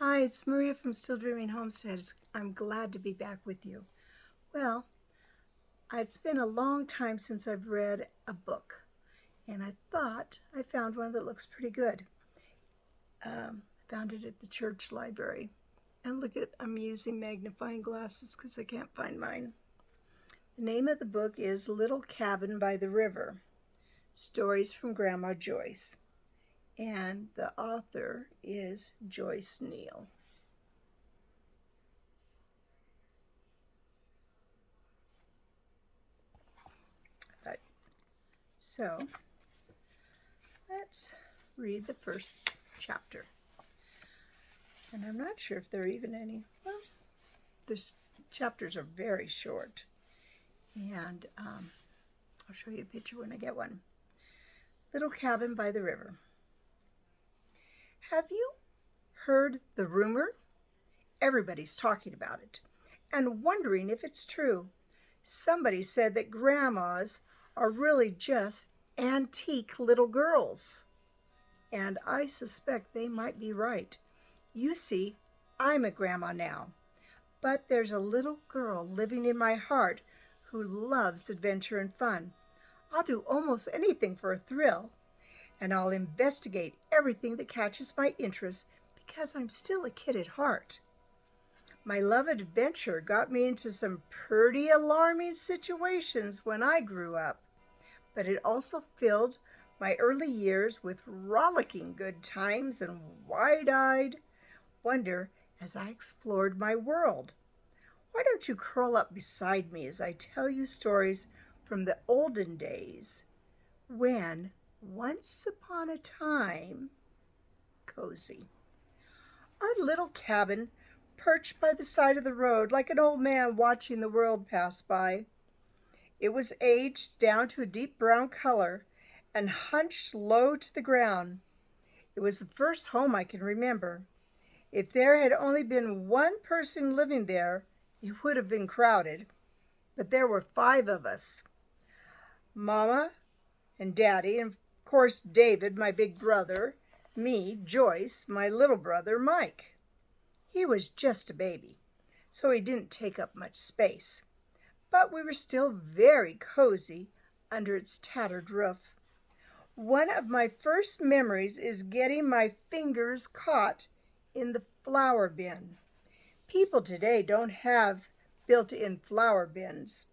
Hi, it's Maria from Still Dreaming Homestead. I'm glad to be back with you. Well, it's been a long time since I've read a book, and I thought I found one that looks pretty good. I found it at the church library. And I'm using magnifying glasses because I can't find mine. The name of the book is Little Cabin by the River, Stories from Grandma Joyce. And the author is Joyce Neal. So let's read the first chapter. And I'm not sure if there are even any. Well, the chapters are very short. And I'll show you a picture when I get one. Little Cabin by the River. Have you heard the rumor? Everybody's talking about it and wondering if it's true. Somebody said that grandmas are really just antique little girls. And I suspect they might be right. You see, I'm a grandma now, but there's a little girl living in my heart who loves adventure and fun. I'll do almost anything for a thrill, and I'll investigate everything that catches my interest because I'm still a kid at heart. My love of adventure got me into some pretty alarming situations when I grew up, but it also filled my early years with rollicking good times and wide-eyed wonder as I explored my world. Why don't you curl up beside me as I tell you stories from the olden days when, once upon a time, cozy. Our little cabin perched by the side of the road like an old man watching the world pass by. It was aged down to a deep brown color and hunched low to the ground. It was the first home I can remember. If there had only been one person living there, it would have been crowded. But there were 5 of us. Mama and Daddy, and of course David, my big brother, me, Joyce, my little brother, Mike. He was just a baby, so he didn't take up much space. But we were still very cozy under its tattered roof. One of my first memories is getting my fingers caught in the flower bin. People today don't have built-in flower bins.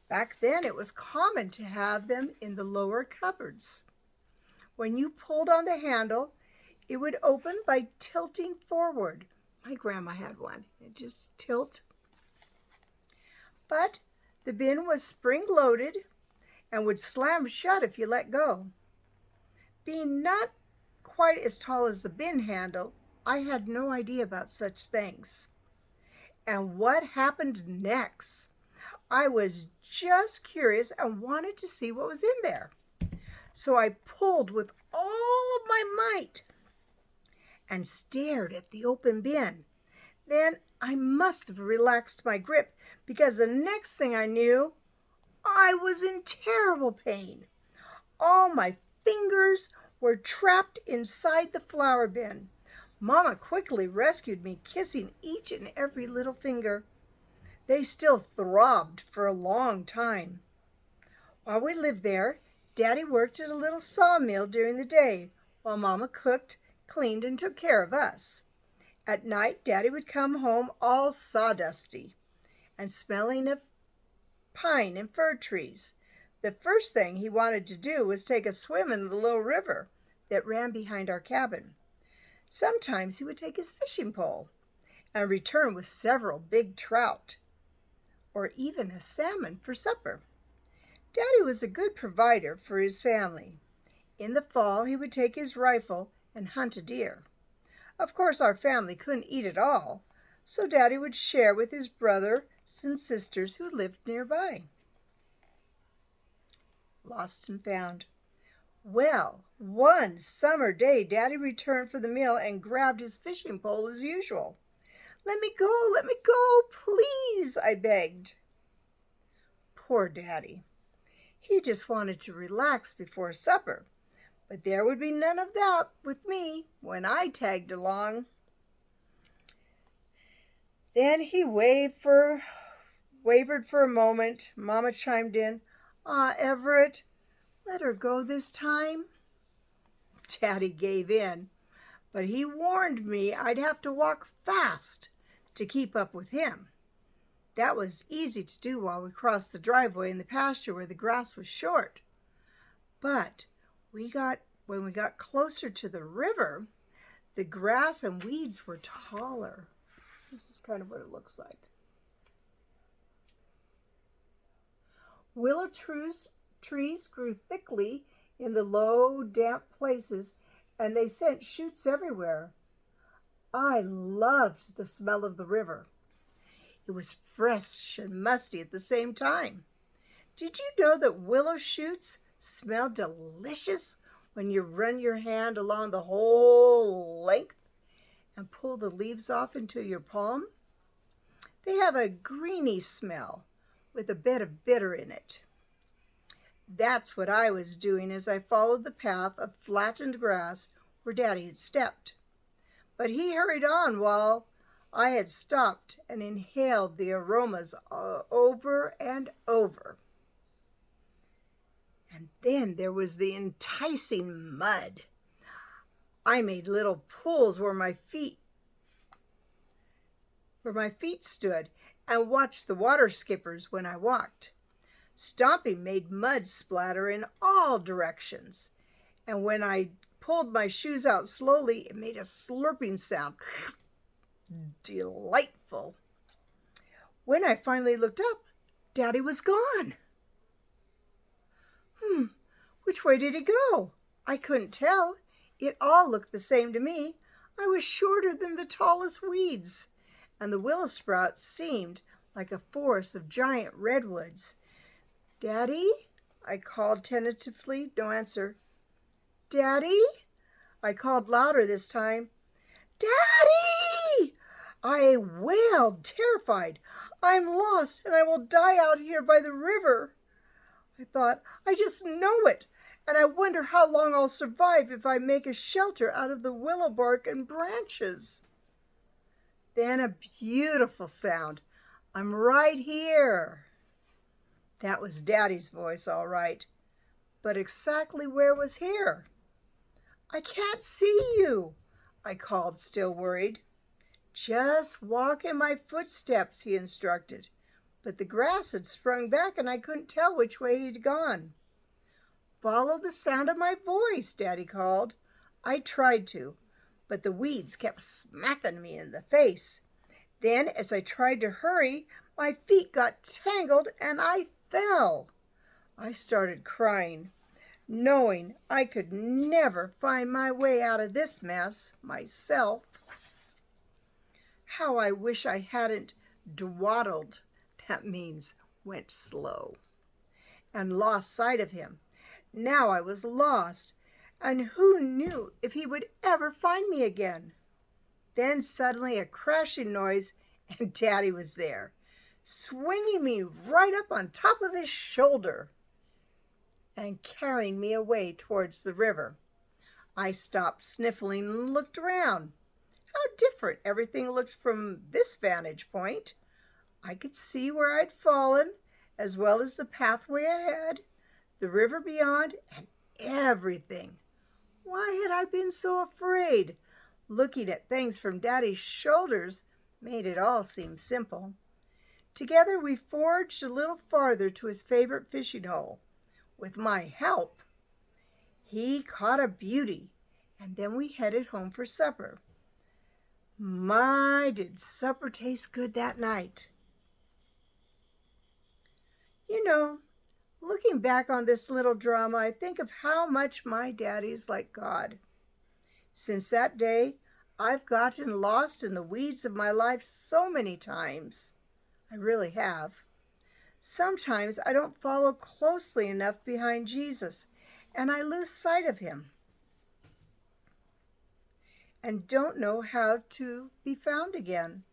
Back then it was common to have them in the lower cupboards. When you pulled on the handle, it would open by tilting forward. My grandma had one. It just tilt. But the bin was spring-loaded and would slam shut if you let go. Being not quite as tall as the bin handle, I had no idea about such things. And what happened next? I was just curious and wanted to see what was in there. So I pulled with all of my might and stared at the open bin. Then I must have relaxed my grip because the next thing I knew, I was in terrible pain. All my fingers were trapped inside the flower bin. Mama quickly rescued me, kissing each and every little finger. They still throbbed for a long time. While we lived there, Daddy worked at a little sawmill during the day, while Mama cooked, cleaned, and took care of us. At night, Daddy would come home all sawdusty and smelling of pine and fir trees. The first thing he wanted to do was take a swim in the little river that ran behind our cabin. Sometimes he would take his fishing pole and return with several big trout, or even a salmon for supper. Daddy was a good provider for his family. In the fall, he would take his rifle and hunt a deer. Of course, our family couldn't eat it all, so Daddy would share with his brothers and sisters who lived nearby. Lost and found. Well, one summer day, Daddy returned from the mill and grabbed his fishing pole as usual. Let me go, please, I begged. Poor Daddy. He just wanted to relax before supper, but there would be none of that with me when I tagged along. Then he wavered for a moment. Mama chimed in, Everett, let her go this time. Daddy gave in, but he warned me I'd have to walk fast to keep up with him. That was easy to do while we crossed the driveway in the pasture where the grass was short. But when we got closer to the river, the grass and weeds were taller. This is kind of what it looks like. Willow trees grew thickly in the low, damp places, and they sent shoots everywhere. I loved the smell of the river. It was fresh and musty at the same time. Did you know that willow shoots smell delicious when you run your hand along the whole length and pull the leaves off into your palm? They have a greeny smell with a bit of bitter in it. That's what I was doing as I followed the path of flattened grass where Daddy had stepped. But he hurried on while I had stopped and inhaled the aromas over and over. And then there was the enticing mud. I made little pools where my feet stood and watched the water skippers when I walked. Stomping made mud splatter in all directions, and when I pulled my shoes out slowly, it made a slurping sound. Delightful. When I finally looked up, Daddy was gone. Which way did he go? I couldn't tell. It all looked the same to me. I was shorter than the tallest weeds, and the willow sprouts seemed like a forest of giant redwoods. Daddy? I called tentatively. No answer. Daddy? I called louder this time. Daddy! I wailed, terrified. I'm lost, and I will die out here by the river. I thought, I just know it, and I wonder how long I'll survive if I make a shelter out of the willow bark and branches. Then a beautiful sound. I'm right here. That was Daddy's voice, all right. But exactly where was here? I can't see you, I called, still worried. Just walk in my footsteps, he instructed. But the grass had sprung back and I couldn't tell which way he'd gone. Follow the sound of my voice, Daddy called. I tried to, but the weeds kept smacking me in the face. Then, as I tried to hurry, my feet got tangled and I fell. I started crying, knowing I could never find my way out of this mess myself. How I wish I hadn't dwaddled, that means went slow, and lost sight of him. Now I was lost, and who knew if he would ever find me again? Then suddenly a crashing noise, and Daddy was there, swinging me right up on top of his shoulder and carrying me away towards the river. I stopped sniffling and looked around. How different everything looked from this vantage point. I could see where I'd fallen, as well as the pathway ahead, the river beyond, and everything. Why had I been so afraid? Looking at things from Daddy's shoulders made it all seem simple. Together we forged a little farther to his favorite fishing hole. With my help, he caught a beauty, and then we headed home for supper. My, did supper taste good that night. You know, looking back on this little drama, I think of how much my daddy's like God. Since that day, I've gotten lost in the weeds of my life so many times. I really have. Sometimes I don't follow closely enough behind Jesus, and I lose sight of him and don't know how to be found again.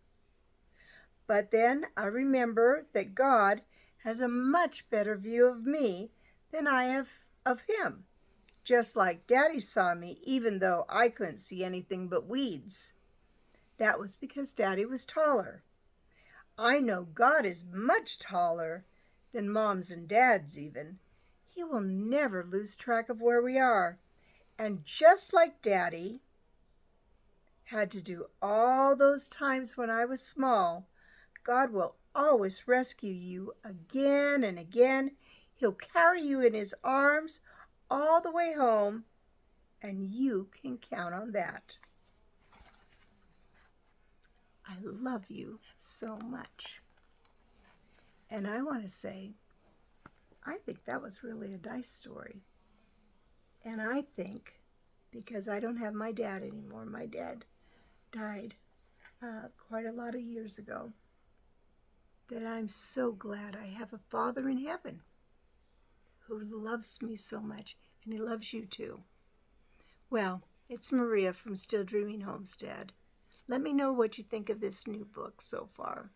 But then I remember that God has a much better view of me than I have of him, just like Daddy saw me even though I couldn't see anything but weeds. That was because Daddy was taller. I know God is much taller than moms and dads even. He will never lose track of where we are. And just like Daddy had to do all those times when I was small, God will always rescue you again and again. He'll carry you in his arms all the way home, and you can count on that. I love you so much. And I want to say, I think that was really a nice story. And I think, because I don't have my dad anymore, my dad died quite a lot of years ago, that I'm so glad I have a Father in heaven who loves me so much, and he loves you too. Well, it's Maria from Still Dreaming Homestead. Let me know what you think of this new book so far.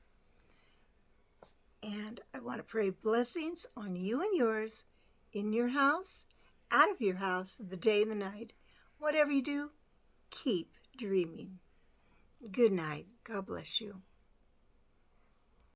And I want to pray blessings on you and yours, in your house, out of your house, the day and the night. Whatever you do, keep dreaming. Good night. God bless you.